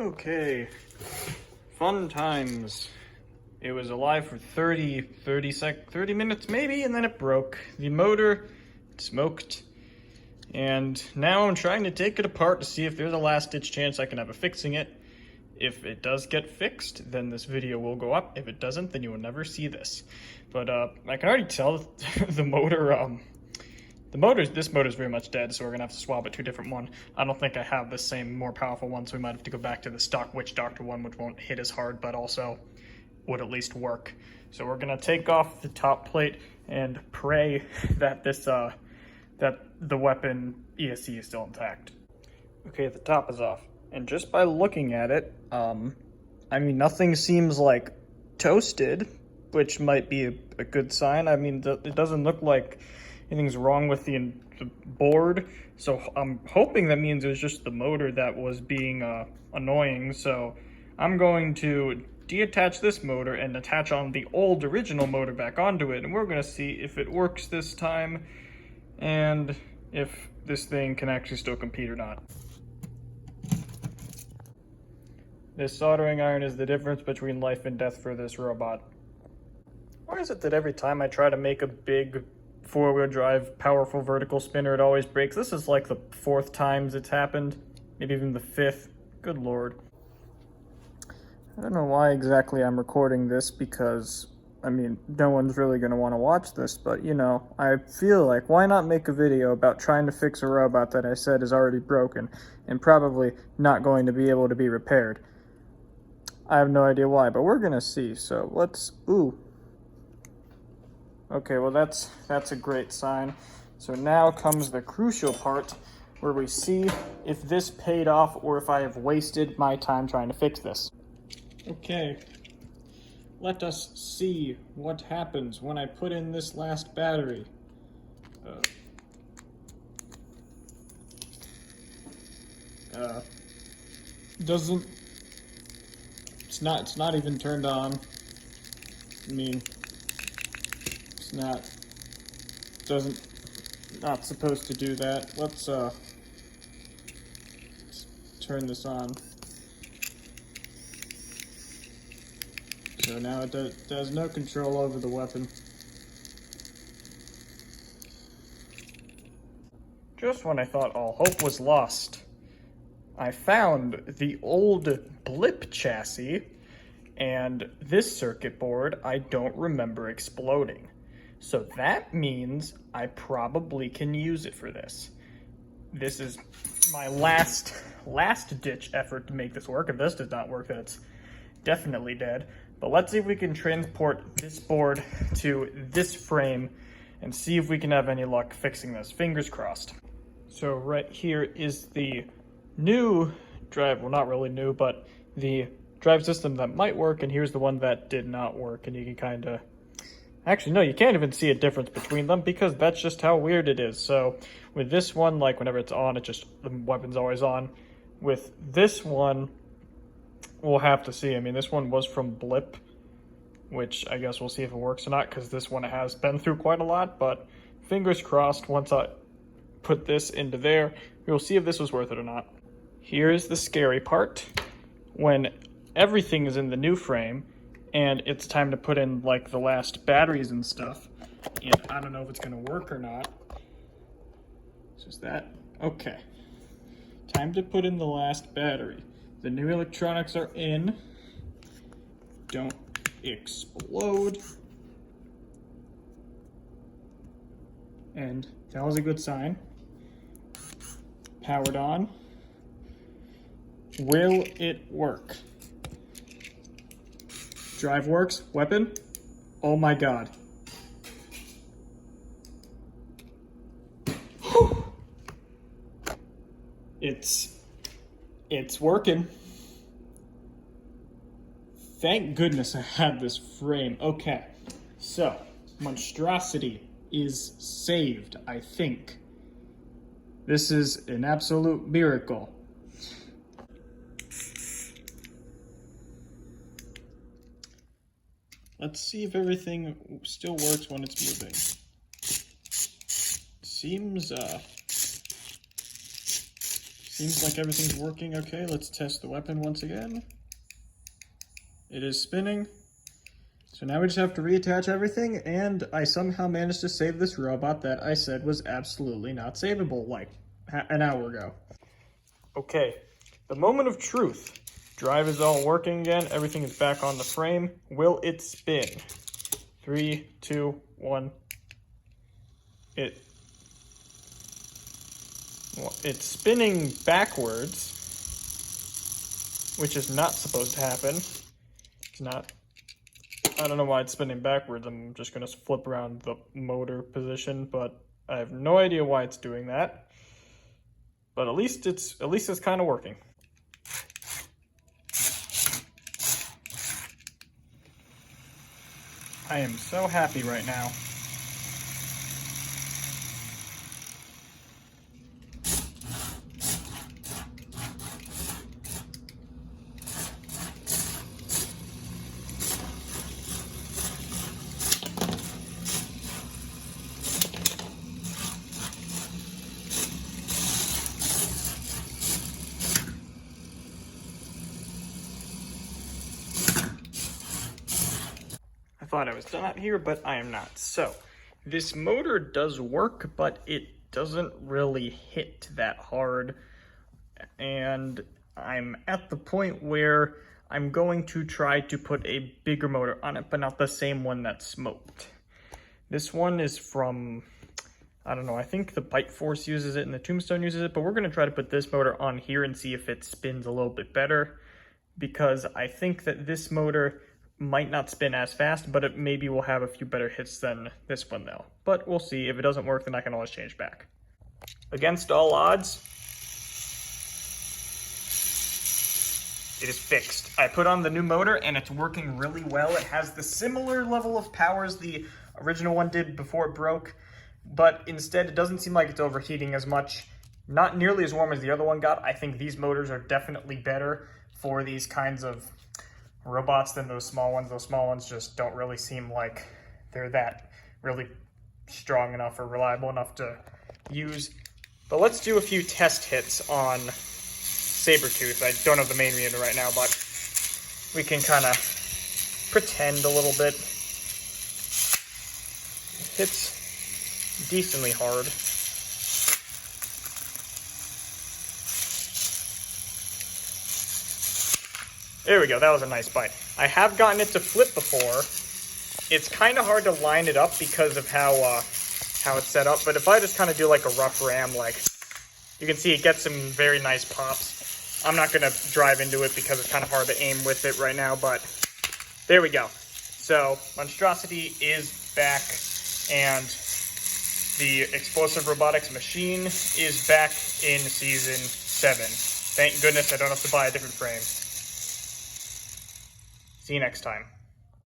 Okay, fun times. It was alive for 30 minutes maybe, and then it broke. The motor smoked, and now I'm trying to take it apart to see if there's a last-ditch chance I can have a fixing it. If it does get fixed, then this video will go up. If it doesn't, then you will never see this. But I can already tell the motor, this motor is very much dead, so we're gonna have to swap it to a different one. I don't think I have the same, more powerful one, so we might have to go back to the stock Witch Doctor one, which won't hit as hard, but also would at least work. So we're gonna take off the top plate and pray that that the weapon ESC is still intact. Okay, the top is off, and just by looking at it, I mean, nothing seems like toasted, which might be a good sign. I mean, it doesn't look like anything's wrong with the board, so I'm hoping that means it was just the motor that was being annoying. So I'm going to deattach this motor and attach on the old original motor back onto it, and we're going to see if it works this time and if this thing can actually still compete or not. This soldering iron is the difference between life and death for this robot. Why is it that every time I try to make a big four-wheel drive powerful vertical spinner, it always breaks? This is like the 4th time it's happened, maybe even the 5th. Good lord. I don't know why exactly I'm recording this, because I mean, no one's really going to want to watch this, but you know, I feel like, why not make a video about trying to fix a robot that I said is already broken and probably not going to be able to be repaired? I have no idea why, but we're going to see. So let's, okay, well that's a great sign. So now comes the crucial part where we see if this paid off or if I have wasted my time trying to fix this. Okay, let us see what happens when I put in this last battery. It's not even turned on. I mean, it's not supposed to do that. Let's turn this on. So now it does no control over the weapon. Just when I thought all hope was lost, I found the old blip chassis, and this circuit board I don't remember exploding. So that means I probably can use it for this. This is my last ditch effort to make this work. If this does not work, then it's definitely dead. But let's see if we can transport this board to this frame and see if we can have any luck fixing this. Fingers crossed. So right here is the new drive, well, not really new, but the drive system that might work, and here's the one that did not work. And you can kind of, actually no, you can't even see a difference between them because that's just how weird it is. So with this one, like whenever it's on, it just, the weapon's always on. With this one, we'll have to see. I mean, this one was from Blip, which I guess we'll see if it works or not, because this one has been through quite a lot, but fingers crossed, once I put this into there, we'll see if this was worth it or not. Here's the scary part. When everything is in the new frame, and it's time to put in, like, the last batteries and stuff, and I don't know if it's going to work or not. It's just that. Okay. Time to put in the last battery. The new electronics are in. Don't explode. And that was a good sign. Powered on. Will it work? Drive works. Weapon. Oh my god. It's working. Thank goodness I had this frame. Okay, so Monstrosity is saved, I think. This is an absolute miracle. Let's see if everything still works when it's moving. Seems Seems like everything's working okay. Let's test the weapon once again. It is spinning. So now we just have to reattach everything, and I somehow managed to save this robot that I said was absolutely not savable like an hour ago. Okay, the moment of truth. Drive is all working again. Everything is back on the frame. Will it spin? 3, 2, 1. It's spinning backwards, which is not supposed to happen. It's not. I don't know why it's spinning backwards. I'm just going to flip around the motor position, but I have no idea why it's doing that. But at least it's kind of working. I am so happy right now. I thought I was done out here, but I am not. So, this motor does work, but it doesn't really hit that hard. And I'm at the point where I'm going to try to put a bigger motor on it, but not the same one that smoked. This one is from, I don't know, I think the Bite Force uses it and the Tombstone uses it, but we're going to try to put this motor on here and see if it spins a little bit better, because I think that this motor might not spin as fast, but it maybe will have a few better hits than this one though. But we'll see. If it doesn't work, then I can always change back. Against all odds, it is fixed. I put on the new motor and it's working really well. It has the similar level of power as the original one did before it broke, but instead it doesn't seem like it's overheating as much. Not nearly as warm as the other one got. I think these motors are definitely better for these kinds of robots than those small ones. Those small ones just don't really seem like they're that really strong enough or reliable enough to use. But let's do a few test hits on Sabretooth. I don't have the main meter right now, but we can kind of pretend a little bit. It hits decently hard. There we go, that was a nice bite. I have gotten it to flip before. It's kind of hard to line it up because of how it's set up, but if I just kind of do like a rough ram, like, you can see it gets some very nice pops. I'm not going to drive into it because it's kind of hard to aim with it right now, but there we go. So, Monstrosity is back, and the Explosive Robotics machine is back in Season 7. Thank goodness I don't have to buy a different frame. See you next time.